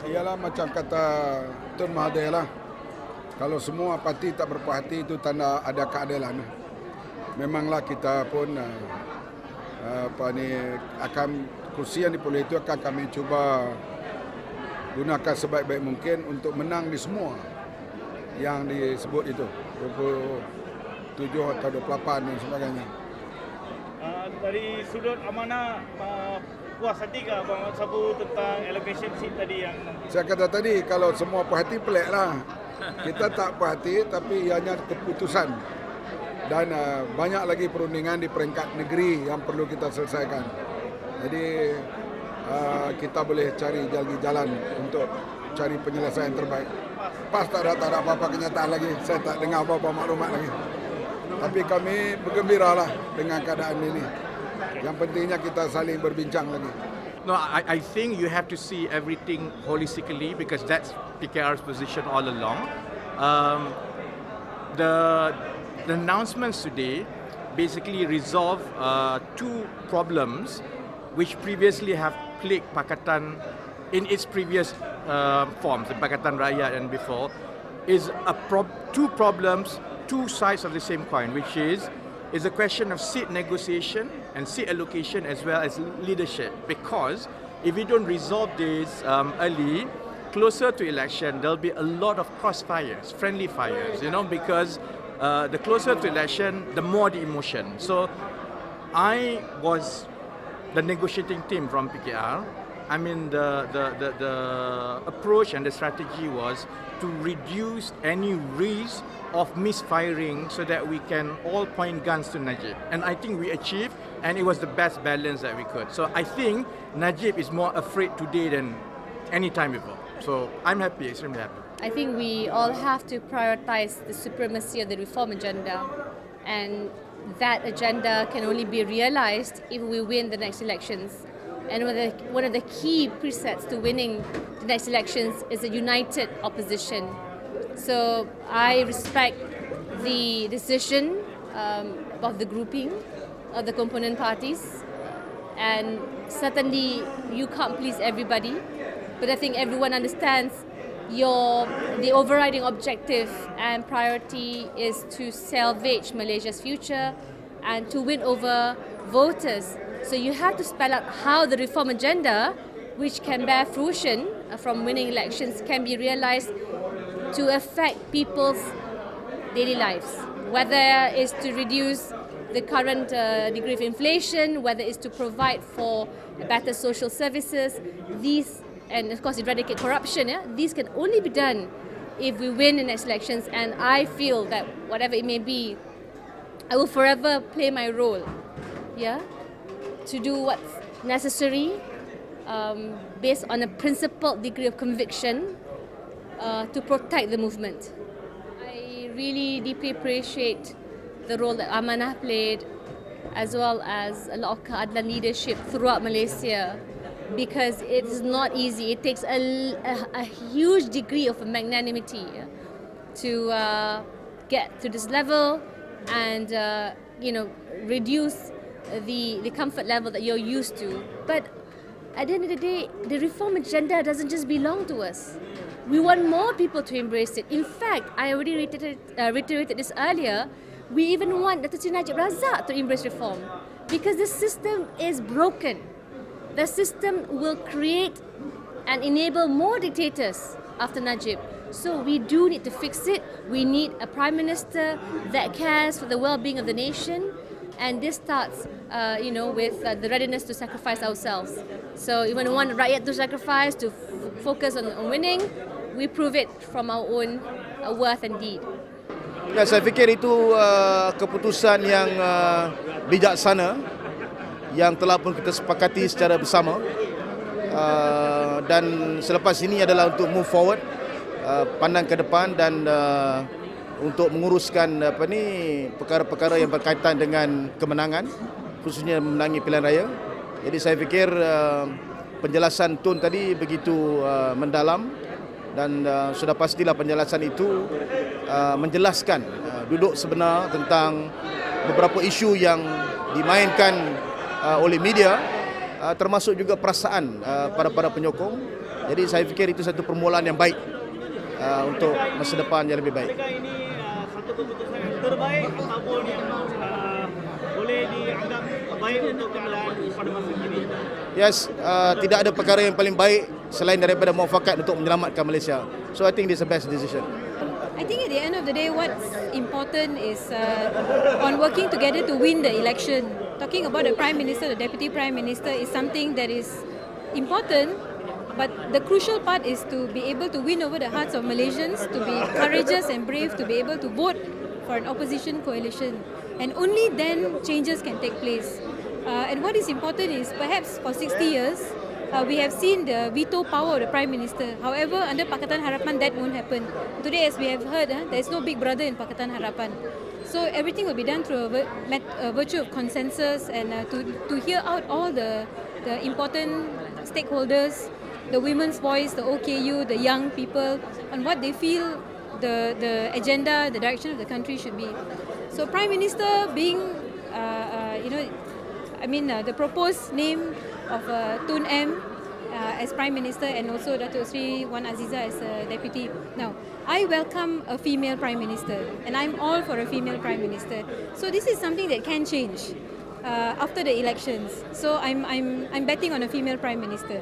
Ialah macam kata Tun Mahathir lah. Kalau semua parti tak berpuas hati itu tanda ada keadilan. Memanglah kita pun akan kursi yang dipilih itu akan kami cuba gunakan sebaik-baik mungkin untuk menang di semua yang disebut itu 27 atau 28 dan sebagainya. Dari sudut amanah, puas hati ke Abang Mat Sabu tentang allocation seat tadi yang nanti? Saya kata tadi, kalau semua puas hati pelik lah. Kita tak puas hati tapi ianya keputusan. Dan banyak lagi perundingan di peringkat negeri yang perlu kita selesaikan. Jadi kita boleh cari jalan untuk cari penyelesaian terbaik. Pas tak ada apa-apa kenyataan lagi. Saya tak dengar apa-apa maklumat lagi. Tapi kami bergembiralah dengan keadaan ini. Yang pentingnya kita saling berbincang lagi. No, I think you have to see everything holistically because that's PKR's position all along. The announcements today basically resolve two problems which previously have plagued Pakatan in its previous forms, the Pakatan Rakyat and before, is two problems, two sides of the same coin, which is a question of seat negotiation and seat allocation as well as leadership. Because if we don't resolve this early, closer to election, there'll be a lot of crossfires, friendly fires, because the closer to election, the more the emotion. So I was the negotiating team from PKR. I mean, the approach and the strategy was to reduce any risk of misfiring so that we can all point guns to Najib. And I think we achieved, and it was the best balance that we could. So I think Najib is more afraid today than any time before. So I'm happy, extremely happy. I think we all have to prioritize the supremacy of the reform agenda, and that agenda can only be realized if we win the next elections. And one of the key presets to winning the next elections is a united opposition. So I respect the decision of the grouping of the component parties, and certainly you can't please everybody, but I think everyone understands the overriding objective and priority is to salvage Malaysia's future and to win over voters. So you have to spell out how the reform agenda, which can bear fruition from winning elections, can be realized to affect people's daily lives. Whether it's to reduce the current degree of inflation, whether it's to provide for better social services, and of course eradicate corruption, these can only be done if we win the next elections. And I feel that whatever it may be, I will forever play my role, to do what's necessary based on a principled degree of conviction to protect the movement. I really deeply appreciate the role that AMANAH played, as well as a lot of KEADILAN leadership throughout Malaysia, because it is not easy. It takes a huge degree of magnanimity to get to this level and reduce the comfort level that you're used to. But at the end of the day, the reform agenda doesn't just belong to us. We want more people to embrace it. In fact, I already reiterated this earlier, we even want Dato' Seri Najib Razak to embrace reform, because the system is broken. The system will create and enable more dictators after Najib. So we do need to fix it. We need a Prime Minister that cares for the well-being of the nation. And this starts, with the readiness to sacrifice ourselves. So even want rakyat to sacrifice, to focus on winning, we prove it from our own worth and deed. Ya, saya fikir itu keputusan yang bijaksana yang telah pun kita sepakati secara bersama. Dan selepas ini adalah untuk move forward, pandang ke depan dan untuk menguruskan perkara-perkara yang berkaitan dengan kemenangan, khususnya memenangi pilihan raya. Jadi saya fikir penjelasan Tun tadi begitu mendalam, dan sudah pastilah penjelasan itu menjelaskan duduk sebenar tentang beberapa isu yang dimainkan oleh media, termasuk juga perasaan para penyokong Jadi saya fikir itu satu permulaan yang baik untuk masa depan yang lebih baik. Adakah ini satu keputusan yang terbaik ataupun yang boleh dianggap baik untuk keadaan pada masa kini? Yes, tidak ada perkara yang paling baik selain daripada muafakat untuk menyelamatkan Malaysia. So I think this is the best decision. I think at the end of the day, what's important is on working together to win the election. Talking about the Prime Minister, the Deputy Prime Minister is something that is important, but the crucial part is to be able to win over the hearts of Malaysians, to be courageous and brave, to be able to vote for an opposition coalition. And only then changes can take place. And what is important is perhaps for 60 years, we have seen the veto power of the Prime Minister. However, under Pakatan Harapan, that won't happen. Today, as we have heard, there is no big brother in Pakatan Harapan. So everything will be done through a virtue of consensus and to hear out all the important stakeholders, the women's voice, the OKU, the young people, on what they feel the agenda, the direction of the country should be. So Prime Minister being, the proposed name of Tun M as Prime Minister and also Datuk Sri Wan Aziza as Deputy. Now, I welcome a female Prime Minister and I'm all for a female Prime Minister. So this is something that can change after the elections. So I'm betting on a female Prime Minister.